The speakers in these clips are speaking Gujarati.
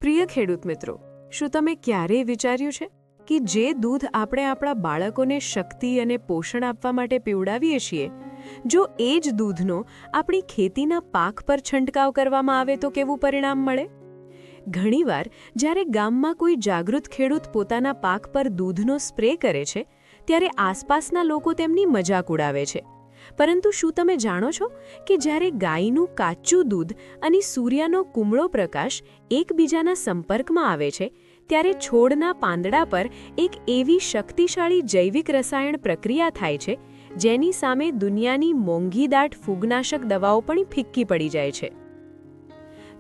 પ્રિય ખેડૂત મિત્રો, શું તમે ક્યારેય વિચાર્યું છે કે જે દૂધ આપણે આપણા બાળકોને શક્તિ અને પોષણ આપવા માટે પીવડાવીએ છીએ, જો એ જ દૂધનો આપણી ખેતીના પાક પર છંટકાવ કરવામાં આવે તો કેવું પરિણામ મળે? ઘણીવાર જ્યારે ગામમાં કોઈ જાગૃત ખેડૂત પોતાના પાક પર દૂધનો સ્પ્રે કરે છે, ત્યારે આસપાસના લોકો તેમની મજાક ઉડાવે છે. પરંતુ શું તમે જાણો છો કે જ્યારે ગાયનું કાચું દૂધ અને સૂર્યનો કુમળો પ્રકાશ એકબીજાના સંપર્કમાં આવે છે, ત્યારે છોડના પાંદડા પર એક એવી શક્તિશાળી જૈવિક રસાયણ પ્રક્રિયા થાય છે, જેની સામે દુનિયાની મોંઘીદાટ ફૂગનાશક દવાઓ પણ ફિક્કી પડી જાય છે.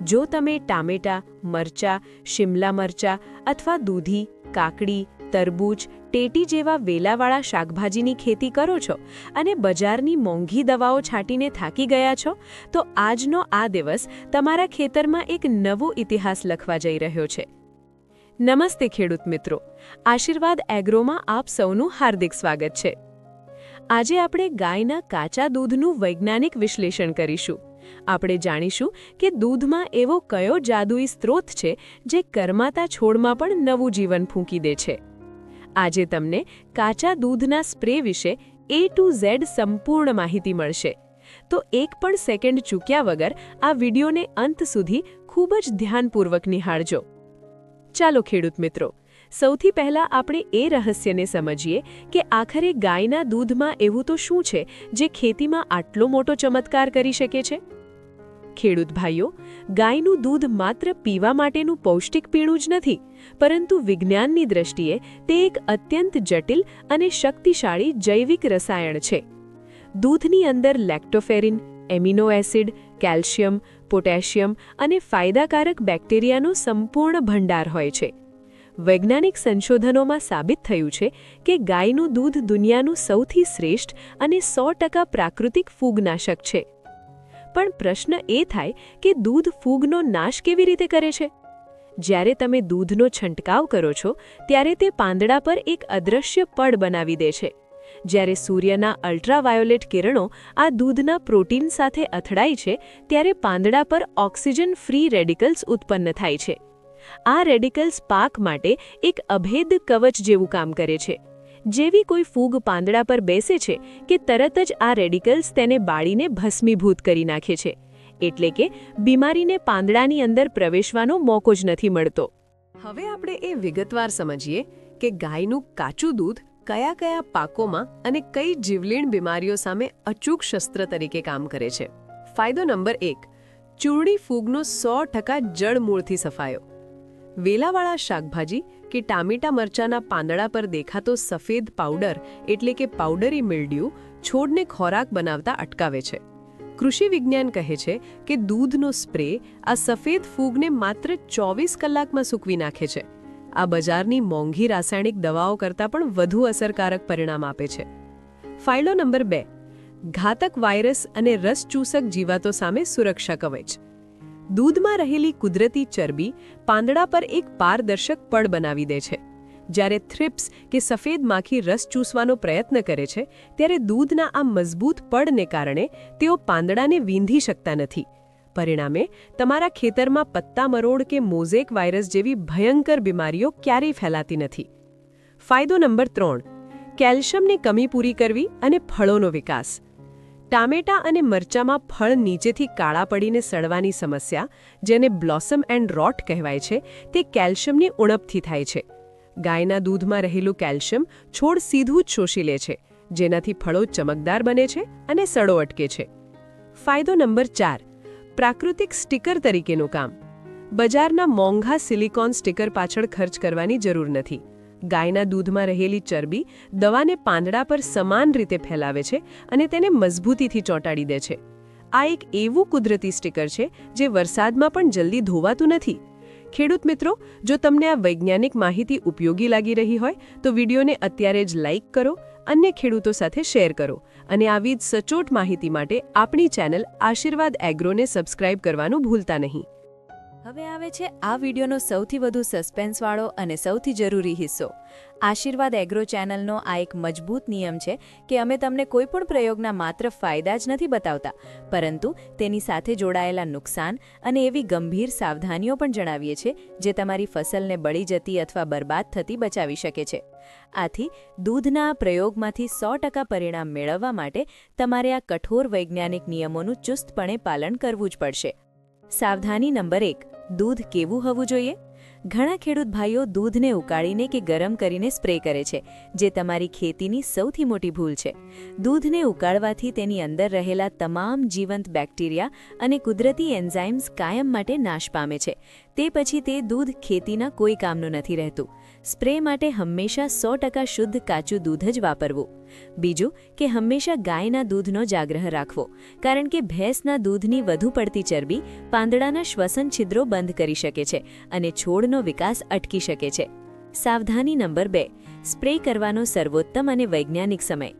જો તમે ટામેટાં, મરચાં, શિમલા મરચાં અથવા દૂધી, કાકડી, તરબૂચ, ટેટી જેવા વેલાવાળા શાકભાજીની ખેતી કરો છો અને બજારની મોંઘી દવાઓ છાંટીને થાકી ગયા છો, તો આજનો આ દિવસ તમારા ખેતરમાં એક નવો ઇતિહાસ લખવા જઈ રહ્યો છે. નમસ્તે ખેડૂત મિત્રો, આશીર્વાદ એગ્રોમાં આપ સૌનું હાર્દિક સ્વાગત છે. આજે આપણે ગાયના કાચા દૂધનું વૈજ્ઞાનિક વિશ્લેષણ કરીશું. આપણે જાણીશું કે દૂધમાં એવો કયો જાદુઈ સ્ત્રોત છે જે કરમાતા છોડમાં પણ નવું જીવન ફૂંકી દે છે. આજે તમને કાચા દૂધના સ્પ્રે વિશે A to Z સંપૂર્ણ માહિતી મળશે. તો એક પણ સેકન્ડ ચૂક્યા વગર આ વિડીયોને અંત સુધી ખૂબ જ ધ્યાનપૂર્વક નિહાળજો. ચાલો ખેડૂત મિત્રો, સૌથી પહેલાં આપણે એ રહસ્યને સમજીએ કે આખરે ગાયના દૂધમાં એવું તો શું છે જે ખેતીમાં આટલો મોટો ચમત્કાર કરી શકે છે. ખેડૂત ભાઈઓ, ગાયનું દૂધ માત્ર પીવા માટેનું પૌષ્ટિક પીણું જ નથી, પરંતુ વિજ્ઞાનની દ્રષ્ટિએ તે એક અત્યંત જટિલ અને શક્તિશાળી જૈવિક રસાયણ છે. દૂધની અંદર લેક્ટોફેરિન, એમિનો એસિડ, કેલ્શિયમ, પોટેશિયમ અને ફાયદાકારક બેક્ટેરિયાનો સંપૂર્ણ ભંડાર હોય છે. વૈજ્ઞાનિક સંશોધનોમાં સાબિત થયું છે કે ગાયનું દૂધ દુનિયાનું સૌથી શ્રેષ્ઠ અને 100% પ્રાકૃતિક ફૂગનાશક છે. પણ પ્રશ્ન એ થાય કે દૂધ ફૂગનો નાશ કેવી રીતે કરે છે? જ્યારે તમે દૂધનો છંટકાવ કરો છો, ત્યારે તે પાંદડા પર એક અદૃશ્ય પડ બનાવી દે છે. જ્યારે સૂર્યના અલ્ટ્રાવાયોલેટ કિરણો આ દૂધના પ્રોટીન સાથે અથડાય છે, ત્યારે પાંદડા પર ઓક્સિજન ફ્રી રેડિકલ્સ ઉત્પન્ન થાય છે. આ રેડિકલ્સ પાક માટે એક અભેદ કવચ જેવું કામ કરે છે. જેવી કોઈ ફૂગ પાંદડા પર બેસે છે કે તરત જ આ રેડિકલ્સ તેને બાળીને ભસ્મીભૂત કરી નાખે છે. એટલે કે બીમારીને પાંદડાની અંદર પ્રવેશવાનો મોકો જ નથી મળતો. હવે આપણે એ વિગતવાર સમજીએ કે ગાયનું કાચું દૂધ કયા કયા પાકોમાં અને કઈ જીવલેણ બીમારીઓ સામે અચૂક શસ્ત્ર તરીકે કામ કરે છે. ફાયદો નંબર 1, ચૂરણી ફૂગનો 100% જડમૂળથી સફાયો. વેલાવાળા શાકભાજી કે ટામેટા મરચાના પાંદડા પર દેખાતો સફેદ પાવડર એટલે કે પાવડરી મિલ્ડ્યુ છોડને ખોરાક બનાવતા અટકાવે છે. કૃષિ વિજ્ઞાન કહે છે કે દૂધનો સ્પ્રે આ સફેદ ફૂગને માત્ર 24 કલાકમાં સૂકવી નાખે છે. આ બજારની મોંઘી રાસાયણિક દવાઓ કરતાં પણ વધુ અસરકારક પરિણામ આપે છે. ફાયદો નંબર 2, ઘાતક વાયરસ અને રસચૂસક જીવાતો સામે સુરક્ષા કવચ. દૂધમાં રહેલી કુદરતી ચરબી પાંદડા પર એક પારદર્શક પડ બનાવી દે છે. જ્યારે થ્રિપ્સ કે સફેદ માખી રસ ચૂસવાનો પ્રયત્ન કરે છે, ત્યારે દૂધના આ મજબૂત પડને કારણે તેઓ પાંદડાને વીંધી શકતા નથી. પરિણામે તમારા ખેતરમાં પત્તા મરોડ કે મોઝેક વાયરસ જેવી ભયંકર બીમારીઓ ક્યારેય ફેલાતી નથી. ફાયદો નંબર 3, કેલ્શિયમની કમી પૂરી કરવી અને ફળોનો વિકાસ. ટામેટા અને મરચામાં ફળ નીચેથી કાળા પડીને સડવાની સમસ્યા, જેને બ્લોસમ એન્ડ રોટ કહેવાય છે, તે કેલ્શિયમની ઉણપથી થાય છે. ગાયના દૂધમાં રહેલું કેલ્શિયમ છોડ સીધું જ શોષી લે છે, જેનાથી ફળો ચમકદાર બને છે અને સડો અટકે છે. ફાયદો નંબર 4, પ્રાકૃતિક સ્ટીકર તરીકેનું કામ. બજારના મોંઘા સિલિકોન સ્ટીકર પાછળ ખર્ચ કરવાની જરૂર નથી. ગાયના દૂધમાં રહેલી ચરબી દવાને પાંદડા પર સમાન રીતે ફેલાવે છે અને તેને મજબૂતીથી ચોંટાડી દે છે. આ એક એવું કુદરતી સ્ટીકર છે જે વરસાદમાં પણ જલ્દી ધોવાતું નથી. ખેડૂત મિત્રો, જો તમને આ વૈજ્ઞાનિક માહિતી ઉપયોગી લાગી રહી હોય તો વિડીયોને અત્યારે જ લાઇક કરો, અન્ય ખેડૂતો સાથે શેર કરો અને આવી જ સચોટ માહિતી માટે આપણી ચેનલ આશીર્વાદ એગ્રોને સબસ્ક્રાઇબ કરવાનું ભૂલતા નહીં. હવે આવે છે આ વિડીયોનો સૌથી વધુ સસ્પેન્સવાળો અને સૌથી જરૂરી હિસ્સો. આશીર્વાદ એગ્રો ચેનલનો આ એક મજબૂત નિયમ છે કે અમે તમને કોઈપણ પ્રયોગના માત્ર ફાયદા જ નથી બતાવતા, પરંતુ તેની સાથે જોડાયેલા નુકસાન અને એવી ગંભીર સાવધાનીઓ પણ જણાવીએ છીએ જે તમારી ફસલને બળી જતી અથવા બરબાદ થતી બચાવી શકે છે. આથી દૂધના આ પ્રયોગમાંથી 100% પરિણામ મેળવવા માટે તમારે આ કઠોર વૈજ્ઞાનિક નિયમોનું ચુસ્તપણે પાલન કરવું જ પડશે. સાવધાની નંબર 1. દૂધ કેવું હોવું જોઈએ? ઘણા ખેડૂત ભાઈઓ દૂધને ઉકાળીને કે ગરમ કરીને સ્પ્રે કરે છે, જે તમારી ખેતીની સૌથી મોટી ભૂલ છે. દૂધને ઉકાળવાથી તેની અંદર રહેલા તમામ જીવંત બેક્ટેરિયા અને કુદરતી એન્ઝાઇમ્સ કાયમ માટે નાશ પામે છે. તે પછી તે દૂધ ખેતીના કોઈ કામનું નથી રહેતું. સ્પ્રે માટે હંમેશા 100% શુદ્ધ કાચું દૂધ જ વાપરવું. બીજું કે હંમેશા ગાયના દૂધનો જાગ્રહ રાખવો, કારણ કે ભેંસના દૂધની વધુ પડતી ચરબી પાંદડાના શ્વસન છિદ્રો બંધ કરી શકે છે અને છોડનો વિકાસ અટકી શકે છે. સાવધાની નંબર 2. સ્પ્રે કરવાનો સર્વોત્તમ અને વૈજ્ઞાનિક સમય.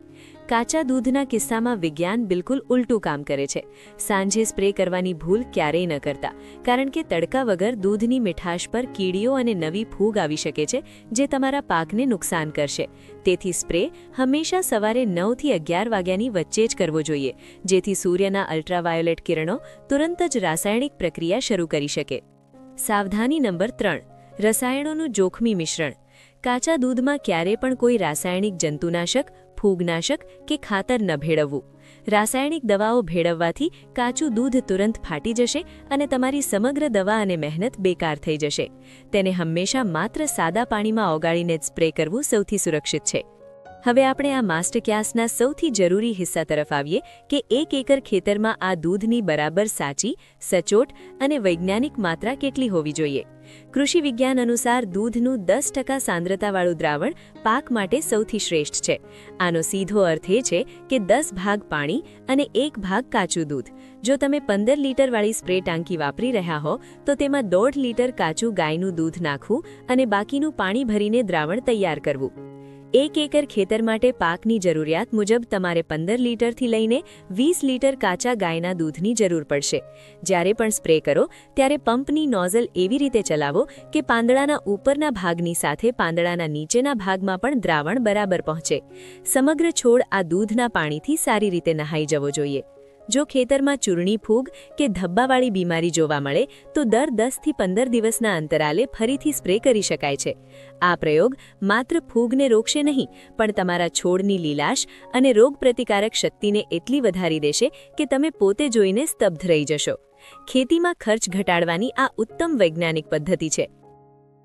કાચા દૂધના કિસ્સામાં વિજ્ઞાન બિલકુલ ઉલટું કામ કરે છે. સાંજે સ્પ્રે કરવાની ભૂલ ક્યારેય ન કરતા, કારણ કે તડકા વગર દૂધની મીઠાશ પર કીડીઓ અને નવી ફૂગ આવી શકે છે, જે તમારા પાકને નુકસાન કરશે. તેથી સ્પ્રે હંમેશા સવારે 9 થી 11 વાગ્યાની વચ્ચે જ કરવો જોઈએ, જેથી સૂર્યના અલ્ટ્રાવાયોલેટ કિરણો તુરંત જ રાસાયણિક પ્રક્રિયા શરૂ કરી શકે. સાવધાની નંબર 3. રસાયણોનું જોખમી મિશ્રણ. કાચા દૂધમાં ક્યારેય પણ કોઈ રાસાયણિક જંતુનાશક, ફૂગનાશક કે ખાતર ન ભેળવવું. રાસાયણિક દવાઓ ભેળવવાથી કાચું દૂધ તુરંત ફાટી જશે અને તમારી સમગ્ર દવા અને મહેનત બેકાર થઈ જશે. તેને હંમેશા માત્ર સાદા પાણીમાં ઓગાળીને જ સ્પ્રે કરવું સૌથી સુરક્ષિત છે. હવે આપણે આ માસ્ટર ક્લાસના સૌથી જરૂરી હિસ્સા તરફ આવીએ કે 1 એકર ખેતરમાં આ દૂધની બરાબર સાચી, સચોટ અને વૈજ્ઞાનિક માત્રા કેટલી હોવી જોઈએ. કૃષિ વિજ્ઞાન અનુસાર દૂધનું 10% સાંદ્રતાવાળું દ્રાવણ પાક માટે સૌથી શ્રેષ્ઠ છે. આનો સીધો અર્થ એ છે કે 10 ભાગ પાણી અને 1 ભાગ કાચું દૂધ. જો તમે 15 લીટરવાળી સ્પ્રે ટાંકી વાપરી રહ્યા હો તો તેમાં 1.5 લીટર કાચું ગાયનું દૂધ નાખવું અને બાકીનું પાણી ભરીને દ્રાવણ તૈયાર કરવું. 1 એકર ખેતર માટે પાકની જરૂરિયાત મુજબ તમારે 15 લીટરથી લઈને 20 લીટર કાચા ગાયના દૂધની જરૂર પડશે. જ્યારે પણ સ્પ્રે કરો ત્યારે પંપની નોઝલ એવી રીતે ચલાવો કે પાંદડાના ઉપરના ભાગની સાથે પાંદડાના નીચેના ભાગમાં પણ દ્રાવણ બરાબર પહોંચે. સમગ્ર છોડ આ દૂધના પાણીથી સારી રીતે નહાઈ જવો જોઈએ. જો ખેતરમાં ચૂરણી ફૂગ કે ધબ્બાવાળી બીમારી જોવા મળે તો દર 10 થી 15 દિવસના અંતરાલે ફરીથી સ્પ્રે કરી શકાય છે. આ પ્રયોગ માત્ર ફૂગને રોકશે નહીં, પણ તમારા છોડની લીલાશ અને રોગપ્રતિકારક શક્તિને એટલી વધારી દેશે કે તમે પોતે જોઈને સ્તબ્ધ રહી જશો. ખેતીમાં ખર્ચ ઘટાડવાની આ ઉત્તમ વૈજ્ઞાનિક પદ્ધતિ છે.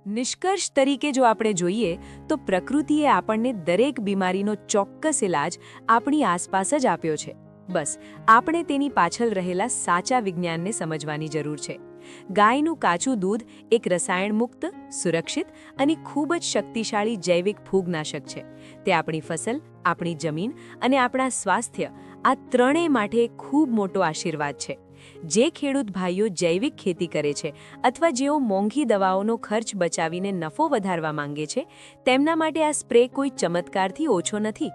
નિષ્કર્ષ તરીકે જો આપણે જોઈએ તો પ્રકૃતિએ આપણને દરેક બીમારીનો ચોક્કસ ઇલાજ આપણી આસપાસ જ આપ્યો છે. બસ આપણે તેની પાછળ રહેલા સાચા વિજ્ઞાનને સમજવાની જરૂર છે. ગાયનું કાચું દૂધ એક રસાયણ-મુક્ત, સુરક્ષિત અને ખૂબ જ શક્તિશાળી જૈવિક ફૂગનાશક છે. તે આપણી ફસલ, આપણી જમીન અને આપણા સ્વાસ્થ્ય આ ત્રણેય માટે ખૂબ મોટો આશીર્વાદ છે. જે ખેડૂત ભાઈઓ જૈવિક ખેતી કરે છે અથવા જેઓ મોંઘી દવાઓનો ખર્ચ બચાવીને નફો વધારવા માંગે છે, તેમના માટે આ સ્પ્રે કોઈ ચમત્કારથી ઓછો નથી.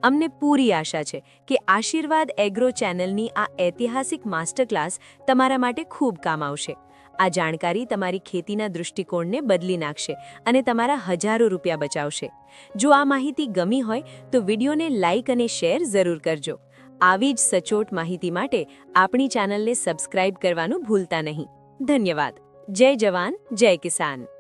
અમને પૂરી આશા છે કે આશીર્વાદ એગ્રો ચેનલની આ ઐતિહાસિક માસ્ટર ક્લાસ તમારા માટે ખૂબ કામ આવશે. આ જાણકારી તમારી ખેતીના દૃષ્ટિકોણને બદલી નાખશે અને તમારા હજારો રૂપિયા બચાવશે. જો આ માહિતી ગમી હોય તો વિડીયોને લાઇક અને શેર જરૂર કરજો. આવી જ સચોટ માહિતી માટે આપણી ચેનલને સબસ્ક્રાઇબ કરવાનું ભૂલતા નહીં. ધન્યવાદ. જય જવાન, જય કિસાન.